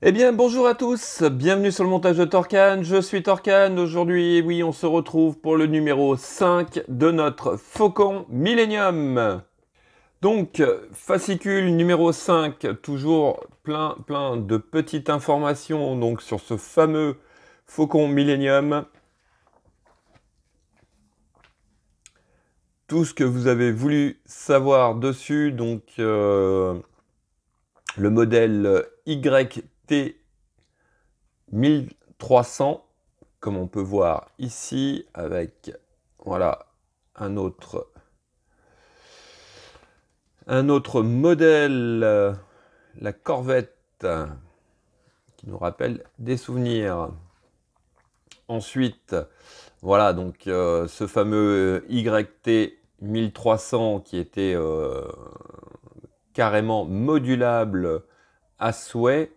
Eh bien, bonjour à tous, bienvenue sur le montage de Torcan, je suis Torcan. Aujourd'hui, oui, on se retrouve pour le numéro 5 de notre Faucon Millenium. Donc, fascicule numéro 5, toujours plein de petites informations donc, sur ce fameux Faucon Millenium. Tout ce que vous avez voulu savoir dessus, donc le modèle YT 1300, comme on peut voir ici, avec voilà un autre modèle, la Corvette, qui nous rappelle des souvenirs. Ensuite, voilà donc ce fameux YT 1300 qui était carrément modulable à souhait.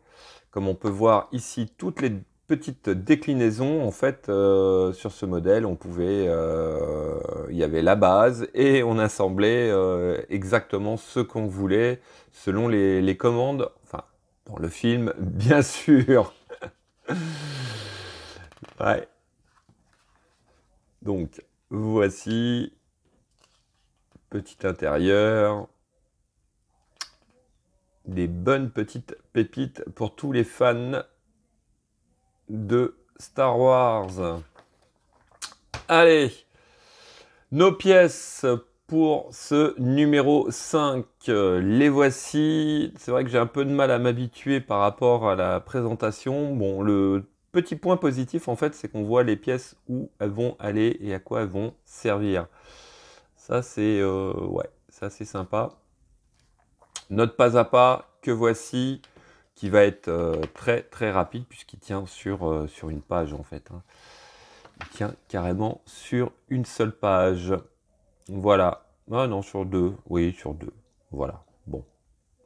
Comme on peut voir ici, toutes les petites déclinaisons, en fait, sur ce modèle, on pouvait, il y avait la base et on assemblait exactement ce qu'on voulait selon les commandes, enfin, dans le film, bien sûr. Ouais. Donc, voici, petit intérieur, des bonnes petites pépites pour tous les fans de Star Wars. Allez, nos pièces pour ce numéro 5, les voici. C'est vrai que j'ai un peu de mal à m'habituer par rapport à la présentation. Bon, le petit point positif, en fait, c'est qu'on voit les pièces où elles vont aller et à quoi elles vont servir. Ça, c'est ouais, ça c'est sympa. Note pas à pas que voici, qui va être très rapide puisqu'il tient sur une page, en fait. Hein. Il tient carrément sur une seule page. Voilà. Ah non, sur deux. Oui, sur deux. Voilà. Bon.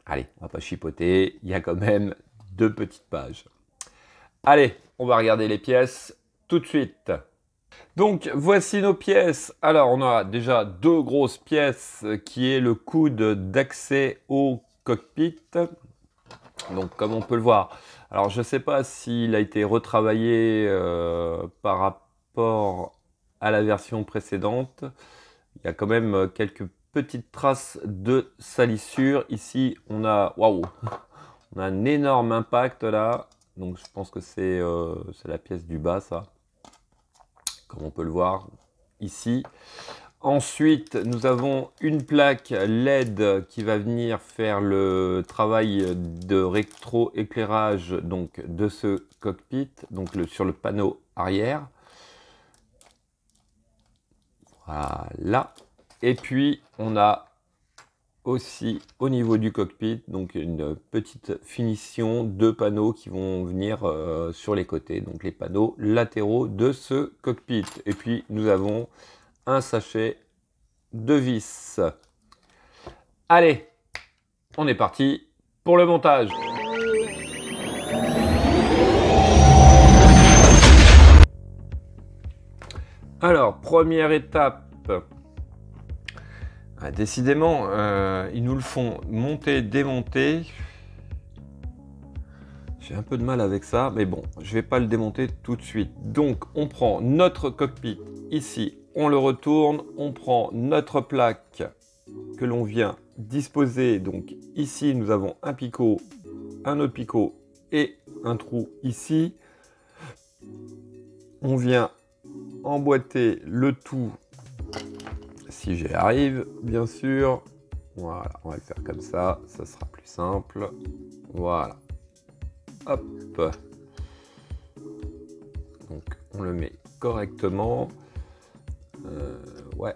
Allez, on va pas chipoter. Il y a quand même deux petites pages. Allez, on va regarder les pièces tout de suite. Donc, voici nos pièces. Alors, on a déjà deux grosses pièces qui est le coude d'accès au cockpit. Donc, comme on peut le voir. Alors, je ne sais pas s'il a été retravaillé par rapport à la version précédente. Il y a quand même quelques petites traces de salissure. Ici, on a, waouh, on a un énorme impact là. Donc, je pense que c'est la pièce du bas, ça, comme on peut le voir ici. Ensuite, nous avons une plaque LED qui va venir faire le travail de rétroéclairage donc de ce cockpit, donc sur le panneau arrière. Voilà. Et puis, on a aussi au niveau du cockpit, donc une petite finition de panneaux qui vont venir sur les côtés, donc les panneaux latéraux de ce cockpit. Et puis, nous avons un sachet de vis. Allez, on est parti pour le montage. Alors, première étape. Ah, décidément, ils nous le font monter, démonter. J'ai un peu de mal avec ça, mais bon, je vais pas le démonter tout de suite. Donc, on prend notre cockpit ici, on le retourne, on prend notre plaque que l'on vient disposer. Donc ici, nous avons un picot, un autre picot et un trou ici. On vient emboîter le tout, si j'y arrive, bien sûr. Voilà, on va le faire comme ça sera plus simple. Voilà. Hop. Donc, on le met correctement. Ouais,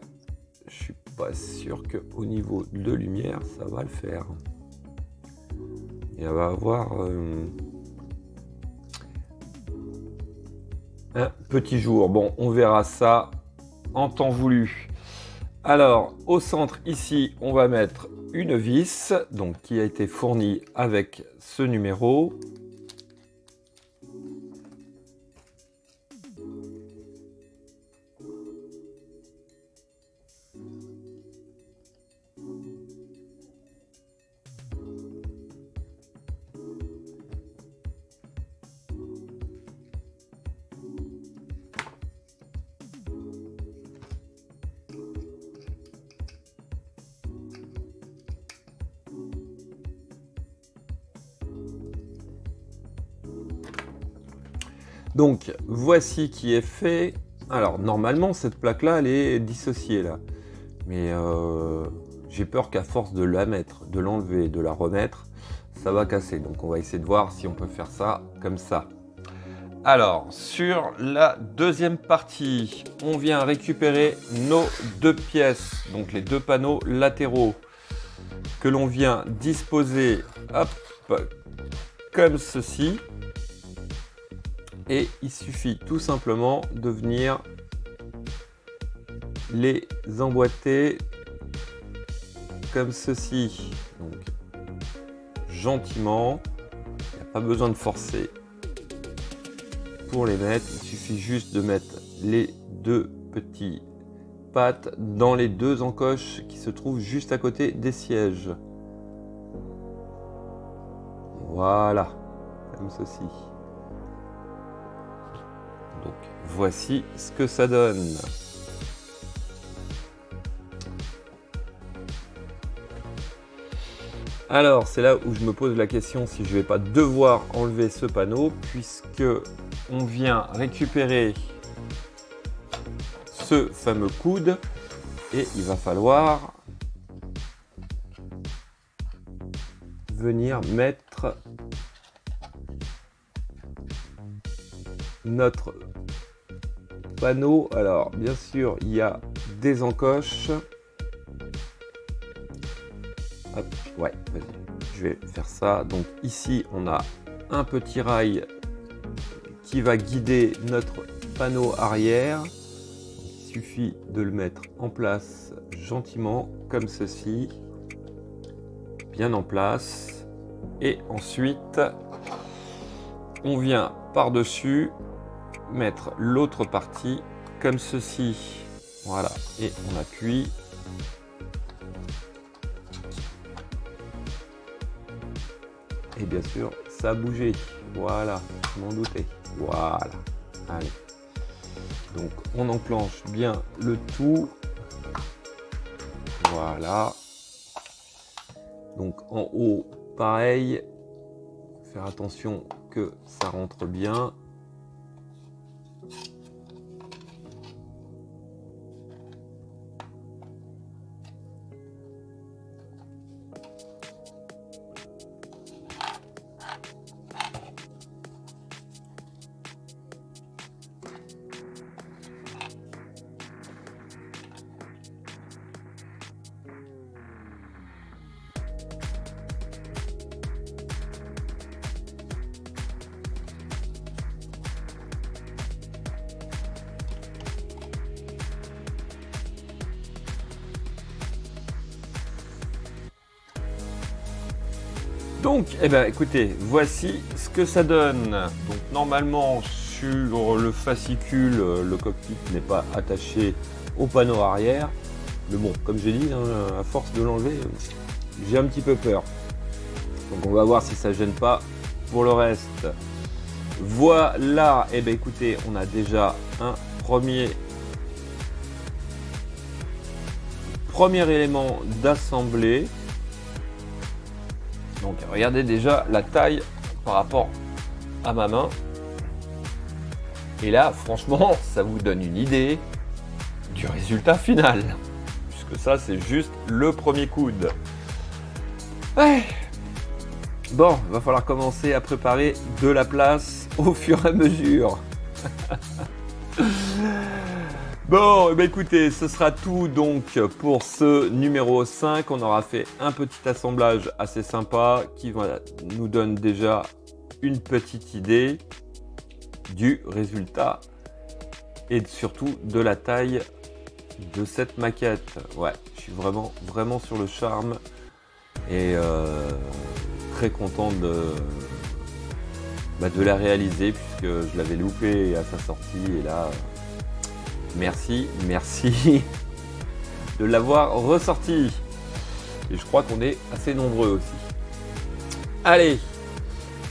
je suis pas sûr qu'au niveau de lumière, ça va le faire. Et on va avoir un petit jour. Bon, on verra ça en temps voulu. Alors, au centre, ici, on va mettre une vis, donc qui a été fournie avec ce numéro. Donc, voici qui est fait. Alors, normalement, cette plaque-là, elle est dissociée, là. Mais j'ai peur qu'à force de la mettre, de l'enlever, de la remettre, ça va casser. Donc, on va essayer de voir si on peut faire ça comme ça. Alors, sur la deuxième partie, on vient récupérer nos deux pièces, donc les deux panneaux latéraux, que l'on vient disposer, hop, comme ceci. Et il suffit tout simplement de venir les emboîter comme ceci. Donc, gentiment, il n'y a pas besoin de forcer pour les mettre. Il suffit juste de mettre les deux petits pattes dans les deux encoches qui se trouvent juste à côté des sièges. Voilà, comme ceci. Donc voici ce que ça donne. Alors c'est là où je me pose la question si je vais pas devoir enlever ce panneau, puisque on vient récupérer ce fameux coude et il va falloir venir mettre notre panneau. Alors bien sûr il y a des encoches. Hop, ouais, vas-y, je vais faire ça. Donc ici on a un petit rail qui va guider notre panneau arrière. Il suffit de le mettre en place gentiment comme ceci, bien en place, et ensuite on vient par-dessus mettre l'autre partie comme ceci. Voilà, et on appuie. Et bien sûr, ça a bougé. Voilà, je m'en doutais. Voilà, allez. Donc, on enclenche bien le tout. Voilà. Donc, en haut, pareil. Faire attention que ça rentre bien. Donc, eh ben, écoutez, voici ce que ça donne. Donc, normalement, sur le fascicule, le cockpit n'est pas attaché au panneau arrière. Mais bon, comme j'ai dit, hein, à force de l'enlever, j'ai un petit peu peur. Donc, on va voir si ça gêne pas pour le reste. Voilà, eh ben, écoutez, on a déjà un premier élément d'assemblée. Donc regardez déjà la taille par rapport à ma main. Et là, franchement, ça vous donne une idée du résultat final. Puisque ça, c'est juste le premier coude. Ouais. Bon, il va falloir commencer à préparer de la place au fur et à mesure. Bon, eh bien, écoutez, ce sera tout donc pour ce numéro 5. On aura fait un petit assemblage assez sympa qui nous donne déjà une petite idée du résultat et surtout de la taille de cette maquette. Ouais, je suis vraiment sur le charme et très content de la réaliser puisque je l'avais loupé à sa sortie et là... Merci de l'avoir ressorti. Et je crois qu'on est assez nombreux aussi. Allez,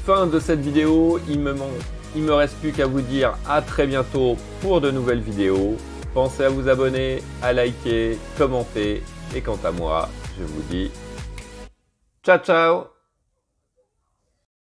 fin de cette vidéo. Il me reste plus qu'à vous dire à très bientôt pour de nouvelles vidéos. Pensez à vous abonner, à liker, commenter. Et quant à moi, je vous dis ciao ciao.